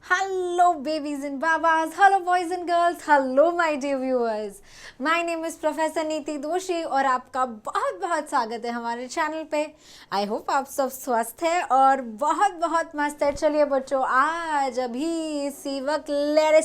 Hello, babies and babas. Hello, boys and girls. Hello, my dear viewers. My name is Professor नीति दोषी और आपका बहुत बहुत स्वागत है हमारे चैनल पे. आई होप आप सब स्वस्थ हैं और बहुत बहुत मस्त है. चलिए बच्चों, आज अभी इसी वक्त let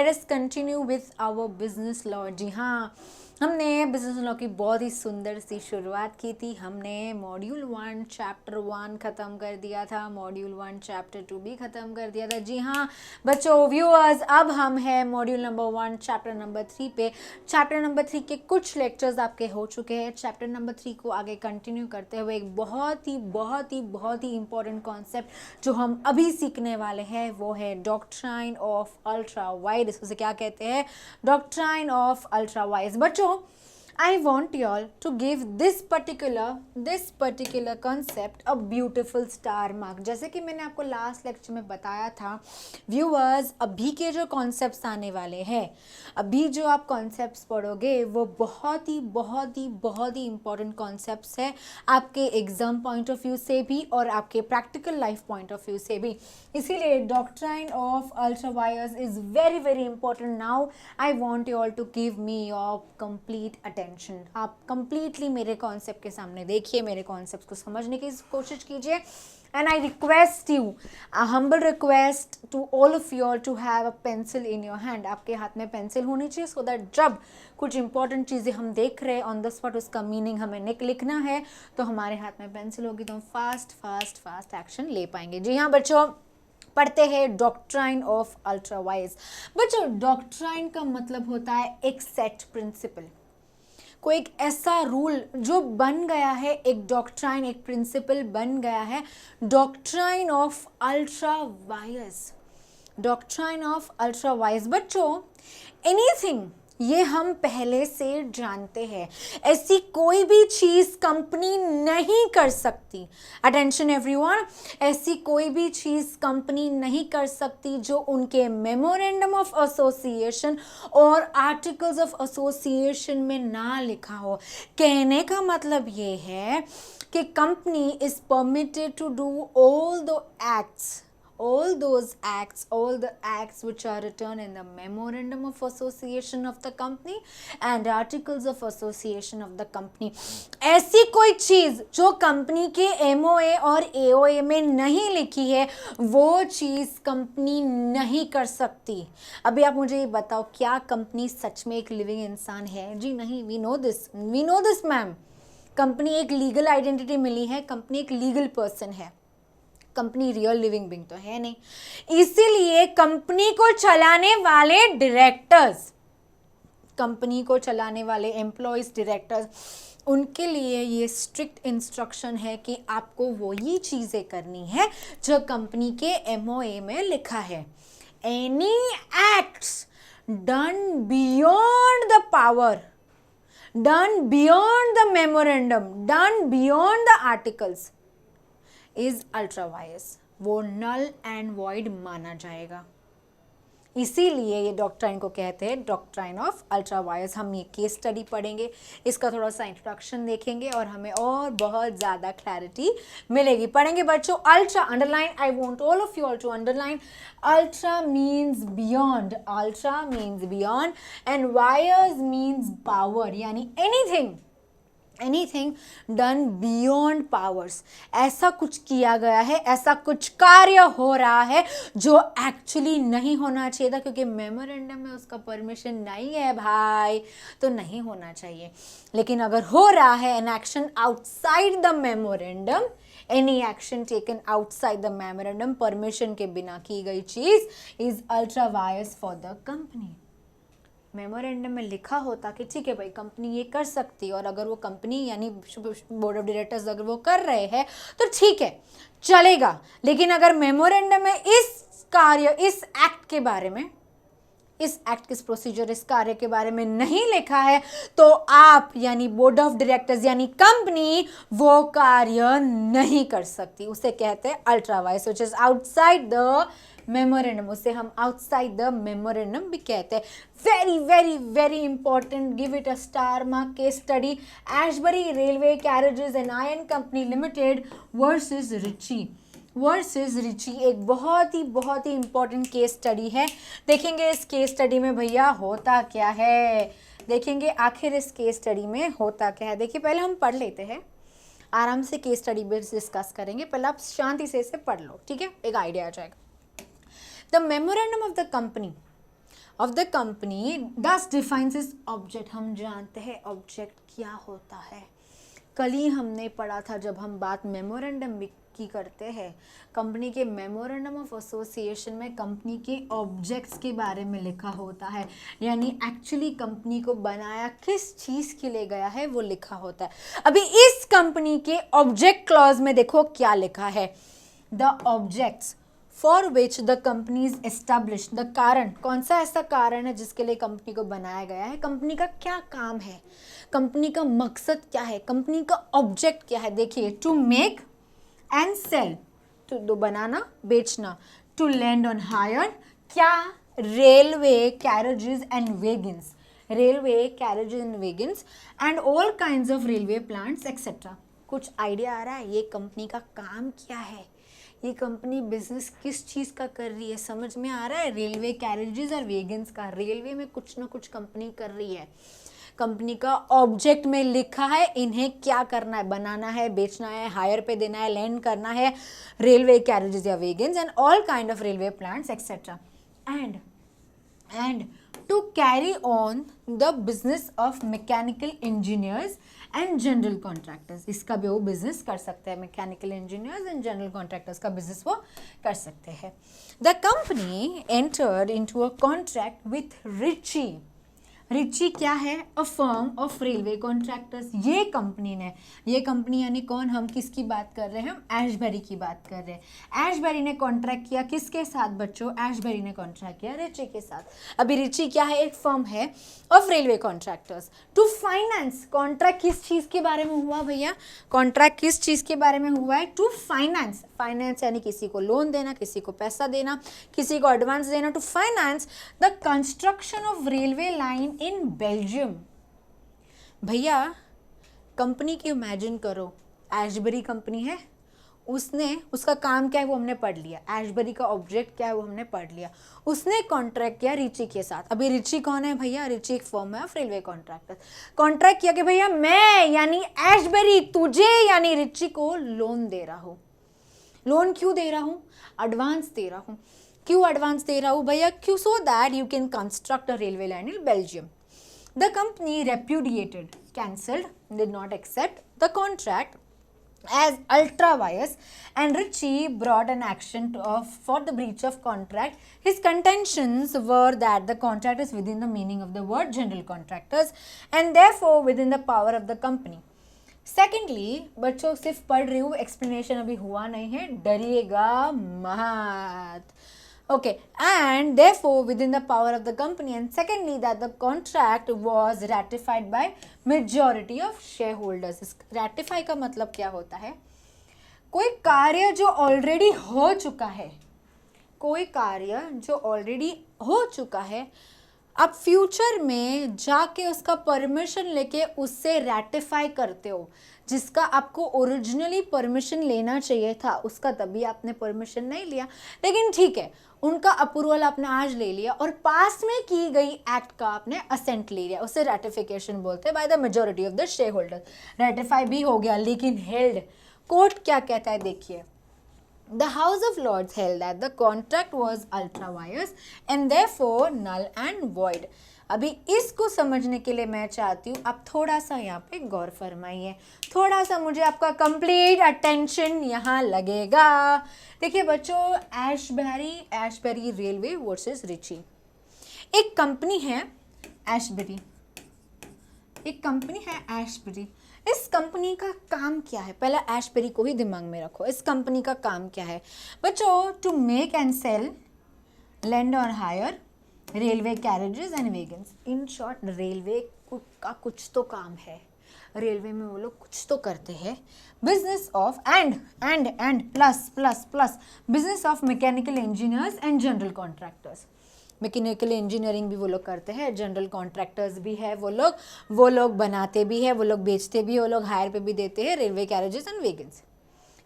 us continue with our business law. जी हाँ, हमने बिजनेस लॉ की बहुत ही सुंदर सी शुरुआत की थी. हमने मॉड्यूल 1 चैप्टर 1 ख़त्म कर दिया था, मॉड्यूल 1 चैप्टर 2 भी ख़त्म कर दिया था. जी हाँ बच्चों, व्यूअर्स, अब हम हैं मॉड्यूल नंबर 1 चैप्टर नंबर 3 पे. चैप्टर नंबर 3 के कुछ लेक्चर्स आपके हो चुके हैं. चैप्टर नंबर 3 को आगे कंटिन्यू करते हुए एक बहुत ही इंपॉर्टेंट कॉन्सेप्ट जो हम अभी सीखने वाले हैं वो है डॉक्ट्राइन ऑफ अल्ट्रा वाइड्स. उसे क्या कहते हैं? Doctrine of ultra wides. बच्चों, I want you all to give this particular concept a beautiful star mark. जैसे कि मैंने आपको लास्ट लेक्चर में बताया था व्यूअर्स, अभी के जो कॉन्सेप्ट्स आने वाले हैं, अभी जो आप कॉन्सेप्ट्स पढ़ोगे वो बहुत ही इंपॉर्टेंट कॉन्सेप्ट्स है आपके एग्जाम पॉइंट ऑफ व्यू से भी और आपके practical life point of view से भी. इसीलिए doctrine of ultra vires is very important. Now I want you all to give me your complete attention. आप कंप्लीटली मेरे कॉन्सेप्ट के सामने देखिए, मेरे कॉन्सेप्ट को समझने की कोशिश कीजिए. And I request you, a humble request to all of you all to have a pencil in your hand. आपके हाथ में पेंसिल होनी चाहिए सो दैट जब कुछ इंपॉर्टेंट चीज़ें हम देख रहे हैं ऑन द स्पॉट, उसका मीनिंग हमें लिखना है तो हमारे हाथ में पेंसिल होगी तो हम फास्ट एक्शन ले पाएंगे. जी हाँ बच्चों, पढ़ते हैं डॉक्ट्राइन ऑफ अल्ट्रा वाइज. बच्चों, डॉक्ट्राइन का मतलब होता है एक सेट प्रिंसिपल, कोई एक ऐसा रूल जो बन गया है, एक डॉक्ट्राइन, एक प्रिंसिपल बन गया है. Doctrine of ultra wires, doctrine of ultra wires. बच्चों, एनीथिंग, ये हम पहले से जानते हैं, ऐसी कोई भी चीज़ कंपनी नहीं कर सकती. अटेंशन एवरीवन, ऐसी कोई भी चीज़ कंपनी नहीं कर सकती जो उनके मेमोरेंडम ऑफ एसोसिएशन और आर्टिकल्स ऑफ एसोसिएशन में ना लिखा हो. कहने का मतलब ये है कि company is permitted to do all the acts which are written in the memorandum of association of the company and articles of association of the company. ऐसी कोई चीज़ जो कंपनी के MOA और AOA में नहीं लिखी है वो चीज़ कंपनी नहीं कर सकती. अभी आप मुझे ये बताओ, क्या कंपनी सच में एक लिविंग इंसान है? जी नहीं. We know this ma'am. Company एक लीगल आइडेंटिटी मिली है, कंपनी एक लीगल पर्सन है, कंपनी रियल लिविंग बीइंग तो है नहीं. इसीलिए कंपनी को चलाने वाले डायरेक्टर्स, कंपनी को चलाने वाले एम्प्लॉयज, डायरेक्टर्स, उनके लिए ये स्ट्रिक्ट इंस्ट्रक्शन है कि आपको वो ही चीज़ें करनी है जो कंपनी के MOA में लिखा है. Any acts done beyond the power, done beyond the memorandum, done beyond the articles is ultra vires, वो नल एंड वॉइड माना जाएगा. इसीलिए ये डॉक्ट्राइन को कहते हैं डॉक्ट्राइन ऑफ अल्ट्रा वायर्स. हम ये केस स्टडी पढ़ेंगे, इसका थोड़ा सा इंट्रोडक्शन देखेंगे और हमें और बहुत ज़्यादा क्लैरिटी मिलेगी. पढ़ेंगे बच्चों. Ultra, underline, I want all of you all to underline. Ultra means beyond, ultra means beyond and vires means power, यानी एनीथिंग डन बियॉन्ड पावर्स. ऐसा कुछ किया गया है, ऐसा कुछ कार्य हो रहा है जो एक्चुअली नहीं होना चाहिए था, क्योंकि मेमोरेंडम में उसका परमिशन नहीं है भाई, तो नहीं होना चाहिए. लेकिन अगर हो रहा है an action outside the memorandum, any action taken outside the memorandum, permission के बिना की गई चीज is ultra vires for the company. Memorandum में लिखा होता कि ठीक है भाई, कंपनी ये कर सकती है, और अगर वो कंपनी यानी बोर्ड ऑफ डायरेक्टर्स अगर वो कर रहे हैं तो ठीक है, चलेगा. लेकिन अगर मेमोरेंडम में इस कार्य, इस एक्ट के बारे में, इस एक्ट, किस प्रोसीजर, इस कार्य के बारे में नहीं लिखा है तो आप यानी बोर्ड ऑफ डायरेक्टर्स यानी कंपनी वो कार्य नहीं कर सकती. उसे कहते हैं ultra vires, which is outside the memorandum. उसे हम आउटसाइड द मेमोरेंडम भी कहते हैं. Very important, give it a star mark. Case study, Ashbury railway carriages and iron company limited versus Riche. Versus Riche एक बहुत ही इंपॉर्टेंट केस स्टडी है। देखेंगे इस केस स्टडी में भैया होता क्या है, देखेंगे आखिर इस केस स्टडी में होता क्या है। देखिए पहले हम पढ़ लेते हैं, आराम से केस स्टडी बेस डिस्कस करेंगे। पहले आप शांति से इसे पढ़ लो, ठीक है, एक आइडिया आ जाएगा। The memorandum of the company दस डिफाइंस इज ऑब्जेक्ट। हम जानते हैं ऑब्जेक्ट क्या होता है, कल ही हमने पढ़ा था जब हम बात मेमोरेंडम की करते हैं। कंपनी के मेमोरेंडम ऑफ एसोसिएशन में कंपनी के ऑब्जेक्ट्स के बारे में लिखा होता है, यानी एक्चुअली कंपनी को बनाया किस चीज़ के लिए गया है वो लिखा होता है। अभी इस कंपनी के ऑब्जेक्ट क्लॉज में देखो क्या लिखा है, the objects for which the company is establish. The कारण, कौन सा ऐसा कारण है जिसके लिए कंपनी को बनाया गया है, कंपनी का क्या काम है, कंपनी का मकसद क्या है, कंपनी का ऑब्जेक्ट क्या है। देखिए, to make and sell, to बनाना बेचना, टू लैंड ऑन हायर, क्या, railway carriages and wagons, railway carriages and wagons and all kinds of railway plants etcetera. कुछ आइडिया आ रहा है ये कंपनी का काम क्या है, ये कंपनी बिजनेस किस चीज़ का कर रही है, समझ में आ रहा है। रेलवे कैरेजेस और वेगन्स का, रेलवे में कुछ ना कुछ कंपनी कर रही है। कंपनी का ऑब्जेक्ट में लिखा है इन्हें क्या करना है, बनाना है, बेचना है, हायर पे देना है, लैंड करना है, रेलवे कैरेजेस या wagons and all kind of railway plants etcetera and to carry on the business of mechanical engineers and general contractors. इसका भी वो बिजनेस कर सकते हैं, mechanical engineers and general contractors का बिजनेस वो कर सकते हैं। The company entered into a contract with Riche. Riche क्या है, a firm of railway contractors. ये कंपनी यानी कौन, हम किसकी बात कर रहे हैं, हम एशबरी की बात कर रहे हैं। एशबरी ने कॉन्ट्रैक्ट किया किसके साथ बच्चों, एशबरी ने कॉन्ट्रैक्ट किया रिची के साथ। अभी रिची क्या है, एक फर्म है of railway contractors to finance. Contract किस चीज़ के बारे में हुआ भैया, कॉन्ट्रैक्ट किस चीज़ के बारे में हुआ है, टू फाइनेंस। फाइनेंस यानी किसी को लोन देना, किसी को पैसा देना, किसी को एडवांस देना, to finance the construction of railway line in Belgium. भैया कंपनी की इमेजिन करो, एशबरी कंपनी है, उसका काम क्या है वो हमने पढ़ लिया, एशबरी का ऑब्जेक्ट क्या है वो हमने पढ़ लिया। उसने कॉन्ट्रैक्ट किया रिची के साथ। अभी रिची कौन है भैया, रिची एक फर्म है ऑफ रेलवे कॉन्ट्रैक्टर। कॉन्ट्रैक्ट किया कि भैया मैं यानी एशबरी तुझे यानी रिची को लोन दे रहा हूँ। लोन क्यों दे रहा हूँ, एडवांस दे रहा हूँ। क्यों एडवांस दे रहा हूँ भैया, क्यों, so that you can construct a railway line in Belgium. The company repudiated, cancelled, did not accept the contract as ultra vires, and Ritchie brought an action for the breach of contract. His contentions were that the contract is within the meaning of the word general contractors and therefore within the power of the company. Secondly, बच्चों सिर्फ पढ़ रही हूँ, explanation अभी हुआ नहीं है, डरिएगा मत। Okay, and therefore within the power of the company, and secondly that the contract was ratified by majority of shareholders. ratify का मतलब क्या होता है, कोई कार्य जो ऑलरेडी हो चुका है, कोई कार्य जो ऑलरेडी हो चुका है, आप फ्यूचर में जाके उसका परमिशन लेके उससे रैटिफाई करते हो। जिसका आपको ओरिजिनली परमिशन लेना चाहिए था उसका तभी आपने परमिशन नहीं लिया, लेकिन ठीक है उनका अप्रूवल आपने आज ले लिया और पास में की गई एक्ट का आपने असेंट ले लिया, उसे रैटिफिकेशन बोलते हैं by the majority of the share holder. Ratify भी हो गया लेकिन हेल्ड, कोर्ट क्या कहता है देखिए, The House of Lords held that the contract was ultra vires and therefore null and void. अभी इसको समझने के लिए मैं चाहती हूँ आप थोड़ा सा यहाँ पे गौर फरमाइए, थोड़ा सा मुझे आपका कंप्लीट अटेंशन यहाँ लगेगा। देखिए बच्चों, एशबरी रेलवे वर्सेस रिची। एक कंपनी है एशबरी, एक कंपनी है एशबरी। इस कंपनी का काम क्या है, पहला एशबरी को ही दिमाग में रखो। इस कंपनी का काम क्या है बच्चों, to make and sell, lend और hire railway carriages and wagons. In short railway का कुछ तो काम है, रेलवे में वो लोग कुछ तो करते हैं। Business of and plus business of mechanical engineers and general contractors. Mechanical engineering भी वो लोग करते हैं, जनरल कॉन्ट्रैक्टर्स भी है वो लोग बनाते भी है, वो लोग बेचते भी है, वो लोग हायर पे भी देते हैं रेलवे कैरेजेस एंड वेगन्स।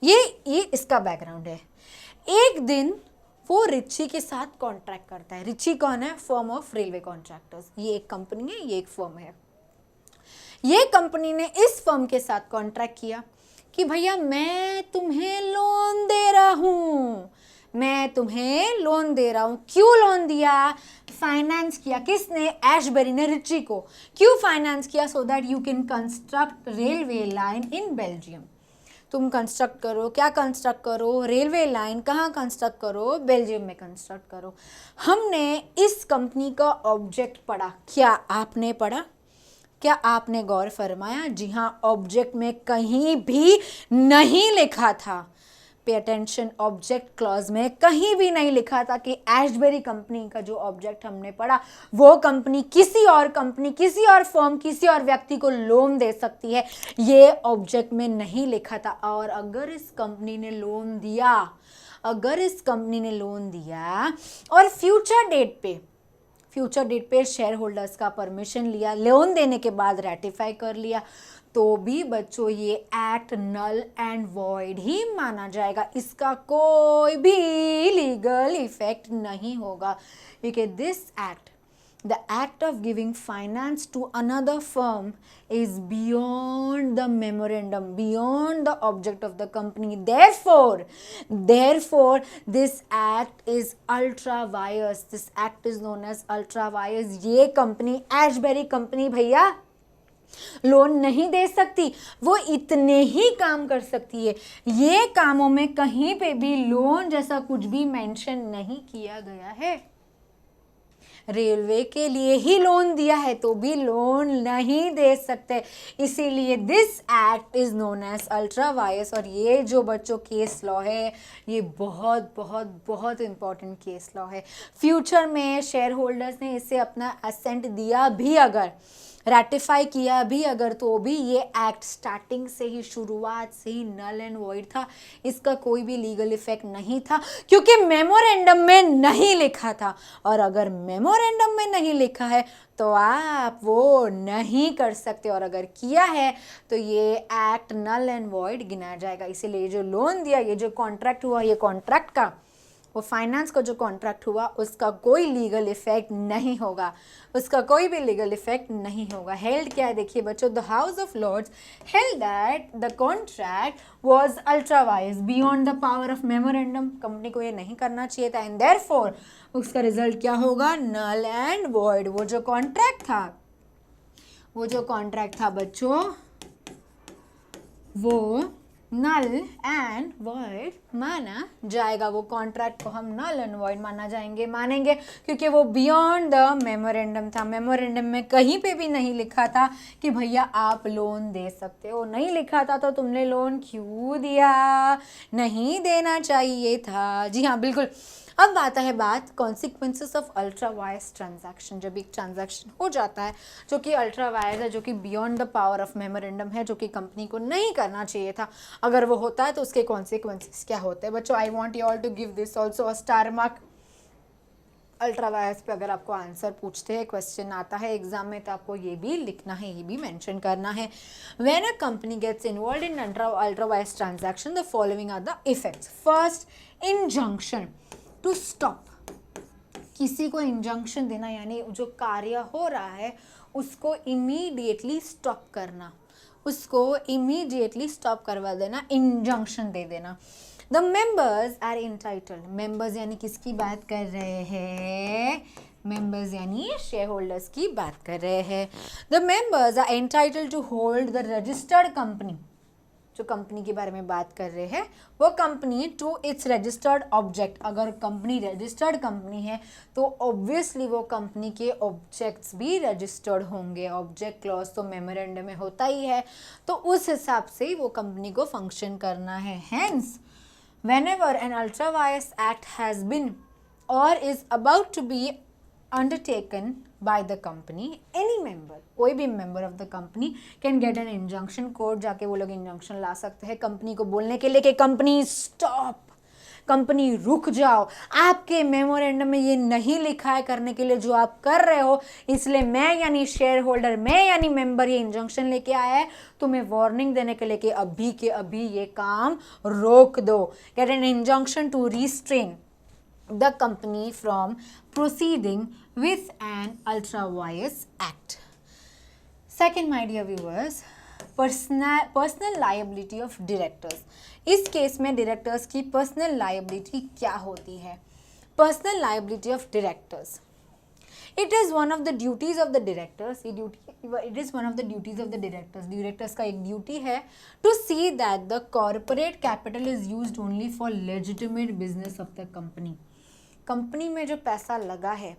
ये इसका बैकग्राउंड है। एक दिन वो रिची के साथ कॉन्ट्रैक्ट करता है। रिची कौन है? Firm of railway contractors. ये एक कंपनी है, ये एक फर्म है। ये कंपनी ने इस फर्म के साथ कॉन्ट्रैक्ट किया कि भैया मैं तुम्हें लोन दे रहा हूँ, मैं तुम्हें लोन दे रहा हूँ। क्यों लोन दिया? फाइनेंस किया। किसने? एशबरी ने रिची को। क्यों फाइनेंस किया? So that you can construct railway line in Belgium. तुम कंस्ट्रक्ट करो। क्या कंस्ट्रक्ट करो? Railway line. कहाँ कंस्ट्रक्ट करो? बेल्जियम में कंस्ट्रक्ट करो। हमने इस कंपनी का ऑब्जेक्ट पढ़ा। क्या आपने पढ़ा? क्या आपने गौर फरमाया? जी हाँ, ऑब्जेक्ट में कहीं भी नहीं लिखा था। पे अटेंशन, ऑब्जेक्ट क्लॉज में कहीं भी नहीं लिखा था कि एशबरी कंपनी का जो ऑब्जेक्ट हमने पढ़ा वो कंपनी किसी और फर्म, किसी और व्यक्ति को लोन दे सकती है। ये ऑब्जेक्ट में नहीं लिखा था। और अगर इस कंपनी ने लोन दिया और फ्यूचर डेट पे शेयर होल्डर्स का परमिशन लिया, लोन देने के बाद रेटिफाई कर लिया, तो भी बच्चों ये एक्ट नल एंड वॉइड ही माना जाएगा। इसका कोई भी लीगल इफेक्ट नहीं होगा, क्योंकि this act, the act of giving finance to another firm is beyond the memorandum, beyond the object of the company. Therefore this act is ultra vires. This act is known as ultra vires. ये company, Ashbery company भैया, loan नहीं दे सकती। वो इतने ही काम कर सकती है। ये कामों में कहीं पे भी लोन जैसा कुछ भी मेंशन नहीं किया गया है। रेलवे के लिए ही लोन दिया है तो भी लोन नहीं दे सकते। इसीलिए this act is known as ultra vires. और ये जो बच्चों केस लॉ है, ये बहुत बहुत बहुत इंपॉर्टेंट केस लॉ है। फ्यूचर में शेयर होल्डर्स ने इसे अपना असेंट दिया भी अगर, रैटिफाई किया भी अगर, तो भी ये एक्ट स्टार्टिंग से ही, शुरुआत से ही नल एंड वॉइड था। इसका कोई भी लीगल इफेक्ट नहीं था, क्योंकि मेमोरेंडम में नहीं लिखा था। और अगर मेमोरेंडम में नहीं लिखा है तो आप वो नहीं कर सकते, और अगर किया है तो ये एक्ट नल एंड वॉइड गिना जाएगा। इसीलिए जो लोन दिया, ये जो कॉन्ट्रैक्ट हुआ, ये कॉन्ट्रैक्ट का, वो फाइनेंस का जो कॉन्ट्रैक्ट हुआ, उसका कोई लीगल इफेक्ट नहीं होगा, उसका कोई भी लीगल इफेक्ट नहीं होगा। हेल्ड क्या है देखिए बच्चों, the House of Lords held that the contract was ultra vires beyond the power of memorandum. Company को ये नहीं करना चाहिए था, एंड देयरफॉर उसका रिजल्ट क्या होगा? Null and void. वो जो कॉन्ट्रैक्ट था बच्चों, वो नल एंड वॉइड माना जाएगा। वो कॉन्ट्रैक्ट को हम नल एंड वॉइड मानेंगे क्योंकि वो बियॉन्ड द मेमोरेंडम था। मेमोरेंडम में कहीं पे भी नहीं लिखा था कि भैया आप लोन दे सकते हो। नहीं लिखा था तो तुमने लोन क्यों दिया? नहीं देना चाहिए था। जी हाँ, बिल्कुल। अब आता है बात consequences of ultra vires transaction. जब एक ट्रांजैक्शन हो जाता है जो कि अल्ट्रा वायर्स है, जो कि beyond the power of memorandum है, जो कि कंपनी को नहीं करना चाहिए था, अगर वो होता है तो उसके कॉन्सिक्वेंसेस क्या होते हैं बच्चों? I want you all to give this also a star mark. Ultra vires पे अगर आपको आंसर पूछते हैं, क्वेश्चन आता है एग्जाम में, तो आपको ये भी लिखना है, ये भी मेंशन करना है। When a company gets involve in ultra vires transaction, the following are the effects. First, injunction to stop. किसी को इंजंक्शन देना, यानी जो कार्य हो रहा है उसको इमीडिएटली स्टॉप करना, उसको इमीडिएटली स्टॉप करवा देना, इंजंक्शन दे देना। The members are entitled. Members यानी किसकी बात कर रहे हैं? मेंबर्स यानी शेयर होल्डर्स की बात कर रहे हैं। The members are entitled to hold the registered company. जो कंपनी के बारे में बात कर रहे हैं, वो company to its registered object. अगर कंपनी रजिस्टर्ड कंपनी है तो ऑब्वियसली वो कंपनी के ऑब्जेक्ट्स भी रजिस्टर्ड होंगे। ऑब्जेक्ट क्लॉज तो मेमोरेंडम में होता ही है, तो उस हिसाब से ही वो कंपनी को फंक्शन करना है। Hence whenever an ultra vires act has been or is about to be undertaken by the company, any member, कोई भी member of the company can get an injunction, court जाके वो लोग इंजंक्शन ला सकते हैं कंपनी को बोलने के लिए कि कंपनी स्टॉप, कंपनी रुक जाओ, आपके मेमोरेंडम में ये नहीं लिखा है करने के लिए जो आप कर रहे हो, इसलिए मैं यानी शेयर होल्डर, मैं यानी मेंबर ये इंजंक्शन लेके आया है तुम्हें वार्निंग देने के लिए कि अभी के अभी ये काम रोक दो. Get an injunction to restrain the company from proceeding with an ultra vires act. Second, my dear viewers, personal liability of directors. इस केस में directors की personal liability क्या होती है? Personal liability of directors. It is one of the duties of the directors. It is one of the duties of the directors. Directors का एक duty है to see that the corporate capital is used only for legitimate business of the company. Company में जो पैसा लगा है,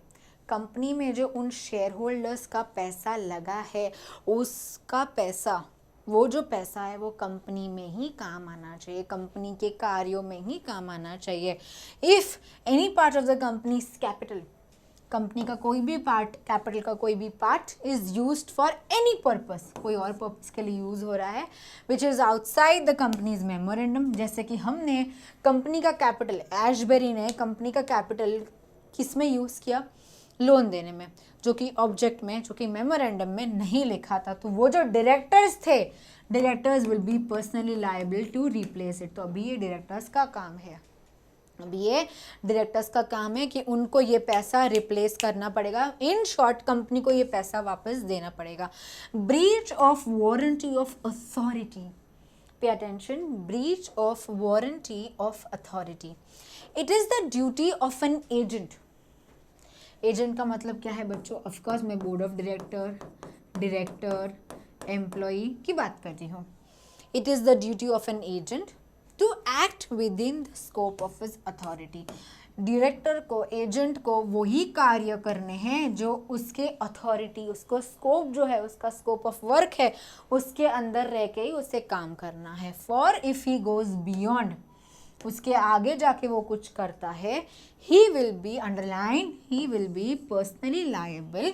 company में जो उन शेयर होल्डर्स का पैसा लगा है, उसका पैसा, वो जो पैसा है वो कंपनी में ही काम आना चाहिए, कंपनी के कार्यों में ही काम आना चाहिए. If any part of the companies capital, company का कोई भी पार्ट, कैपिटल का कोई भी part is used for any purpose, कोई और पर्पस के लिए यूज हो रहा है, which is outside the companies memorandum. जैसे कि हमने कंपनी का कैपिटल, एशबेरी ने कंपनी का कैपिटल किस में यूज किया? लोन देने में, जो कि ऑब्जेक्ट में, जो कि मेमोरेंडम में नहीं लिखा था. तो वो जो डायरेक्टर्स थे, directors will be personally liable to replace it. तो अभी ये डायरेक्टर्स का काम है, अब ये डायरेक्टर्स का काम है कि उनको ये पैसा रिप्लेस करना पड़ेगा. इन शॉर्ट कंपनी को ये पैसा वापस देना पड़ेगा. Breach of warranty of authority, pay attention, breach of warranty of authority. It is the duty of an agent. Agent का मतलब क्या है बच्चों? ऑफकोर्स मैं बोर्ड ऑफ डायरेक्टर, एम्प्लॉई की बात कर रही हूँ. It is the duty of an agent to act within the scope of his authority. Director को, एजेंट को वही कार्य करने हैं जो उसके अथॉरिटी, उसको स्कोप जो है, उसका स्कोप ऑफ वर्क है, उसके अंदर रह के ही उसे काम करना है. For if he goes beyond, उसके आगे जाके वो कुछ करता है, he will be, underline, he will be personally liable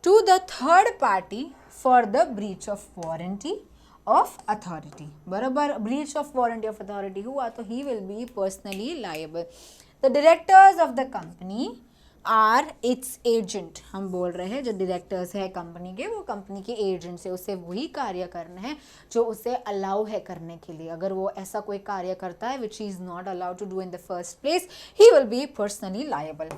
to the third party for the breach of warranty of authority. बराबर, breach of warranty of authority हुआ तो he will be personally liable. The directors of the company are its agent. हम बोल रहे हैं जो directors है company के, वो कंपनी के एजेंट से, उसे वही कार्य करना है जो उसे अलाउ है करने के लिए. अगर वो ऐसा कोई कार्य करता है which is not allowed to do in the first place, he will be personally liable.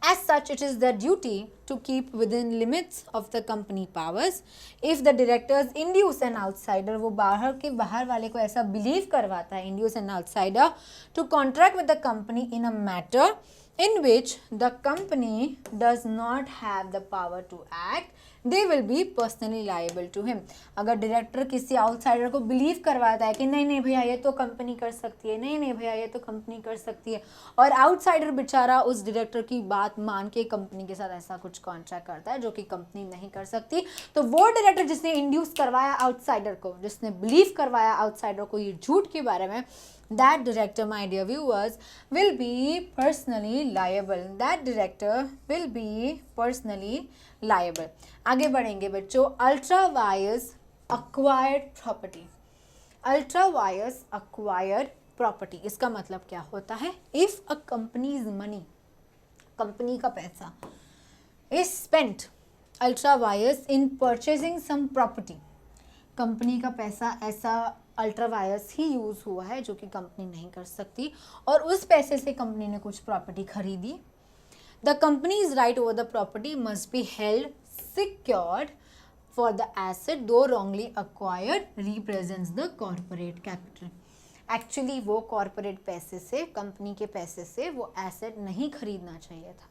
As such, it is their duty to keep within limits of the company powers. If the directors induce an outsider, वो बाहर वाले को ऐसा believe करवाता है, induce an outsider to contract with the company in a matter in which the company does not have the power to act, they will be personally liable to him. अगर director किसी outsider को believe करवाता है कि नहीं नहीं भैया ये तो कंपनी कर सकती है, नहीं नहीं भैया ये तो कंपनी कर सकती है, और आउटसाइडर बेचारा उस डायरेक्टर की बात मान के कंपनी के साथ ऐसा कुछ कॉन्ट्रैक्ट करता है जो कि कंपनी नहीं कर सकती, तो वो डायरेक्टर जिसने इंड्यूस करवाया आउटसाइडर को, जिसने बिलीव करवाया आउटसाइडर को ये झूठ के बारे में, that director, my dear viewers, will be personally liable. That director will be personally liable. आगे बढ़ेंगे बच्चों. ultra wires acquired property. ultra wires acquired property, इसका मतलब क्या होता है? if a company's money, company का पैसा is spent ultra wires in purchasing some property, company का पैसा ऐसा अल्ट्रा वायर्स ही यूज़ हुआ है जो कि कंपनी नहीं कर सकती, और उस पैसे से कंपनी ने कुछ प्रॉपर्टी खरीदी. The company's right over the property must be held secured for the asset though wrongly acquired represents the corporate capital. Actually वो कॉर्पोरेट पैसे से, कंपनी के पैसे से वो एसेट नहीं खरीदना चाहिए था,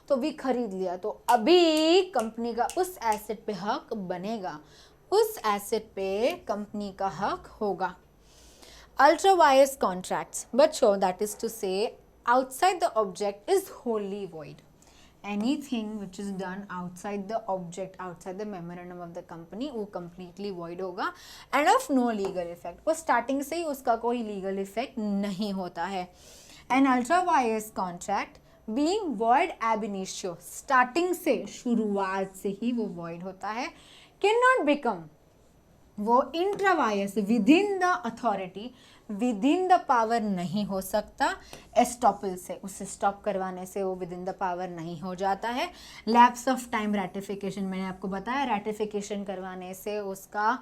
तो भी खरीद लिया, तो अभी कंपनी का उस एसेट पे हक बनेगा, उस एसेट पे कंपनी का हक होगा. अल्ट्रा वायर्स कॉन्ट्रैक्ट्स बच्चों, that is to say outside the object is wholly void. Anything which is done outside the object, outside the memorandum of the company, वो कंप्लीटली वॉइड होगा and of no legal effect. वो starting से ही उसका कोई legal effect नहीं होता है. An ultra vires contract being void ab initio, starting से, शुरुआत से ही वो वॉइड होता है. कैन नॉट बिकम, वो intra vires with in the authority with in the power नहीं हो सकता, एस्टॉपल से, उसे स्टॉप करवाने से वो विद इन द पावर नहीं हो जाता है। लैप्स ऑफ टाइम रेटिफिकेशन, मैंने आपको बताया रेटिफिकेशन करवाने से उसका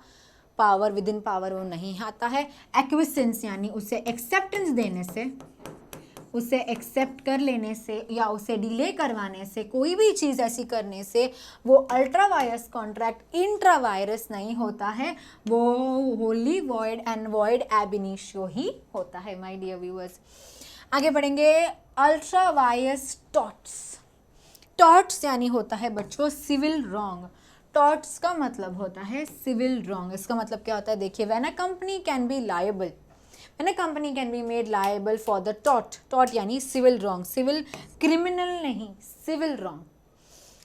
पावर, विद इन पावर वो नहीं आता है। एक्विसेंस यानी उसे एक्सेप्टेंस देने से, उसे एक्सेप्ट कर लेने से या उसे डिले करवाने से, कोई भी चीज़ ऐसी करने से वो ultra vires contract intra vires नहीं होता है, वो wholly void and void ab initio ही होता है माय डियर व्यूअर्स। आगे बढ़ेंगे। अल्ट्रा वायरस टॉर्ट्स, टॉर्ट्स यानी होता है बच्चों सिविल रॉन्ग। टॉर्ट्स का मतलब होता है सिविल रॉन्ग। इसका मतलब क्या होता है, देखिए, when a company can be liable, when a company can be made liable for the tort, tort यानी सिविल रॉन्ग, सिविल क्रिमिनल नहीं, सिविल रॉन्ग।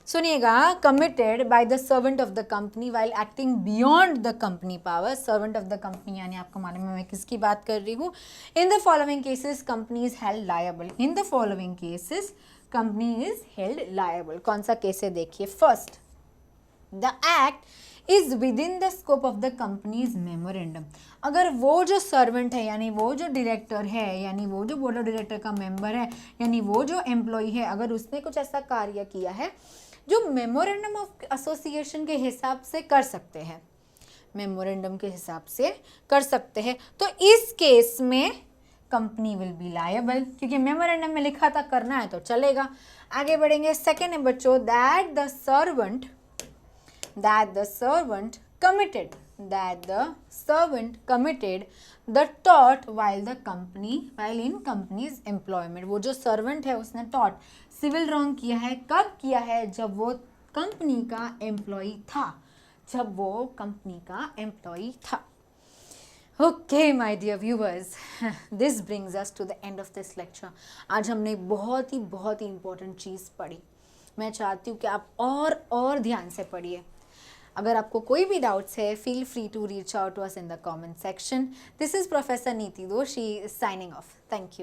सुनिएगा, committed by the servant of the company while acting beyond the company power. Servant of the company यानी आपको मालूम है मैं किसकी बात कर रही हूँ। In the following cases company is held liable, in the following cases company is held liable. कौन सा केस है देखिए। First, the act is with in the scope of the companies memorandum. अगर वो जो सर्वेंट है यानी वो जो डायरेक्टर है यानी वो जो बोर्ड ऑफ डायरेक्टर का मेंबर है यानी वो जो एम्प्लॉय है, अगर उसने कुछ ऐसा कार्य किया है जो मेमोरेंडम ऑफ एसोसिएशन के हिसाब से कर सकते हैं, मेमोरेंडम के हिसाब से कर सकते हैं, तो इस केस में कंपनी विल बी लायबल, क्योंकि मेमोरेंडम में लिखा था करना है तो चलेगा। आगे बढ़ेंगे। सेकेंड है बच्चों, that the servant committed, that the servant committed the tort while in company's employment। वो जो सर्वेंट है उसने टॉर्ट, सिविल रॉन्ग किया है, कब किया है, जब वो कंपनी का एम्प्लॉय था, जब वो कंपनी का एम्प्लॉय था। Okay my dear viewers, this brings us to the end of this lecture. आज हमने बहुत ही इंपॉर्टेंट चीज़ पढ़ी। मैं चाहती हूँ कि आप और ध्यान से पढ़िए। अगर आपको कोई भी डाउट्स है, feel free to reach out to us in the comment section. This is professor Niti Doshi signing off. Thank you.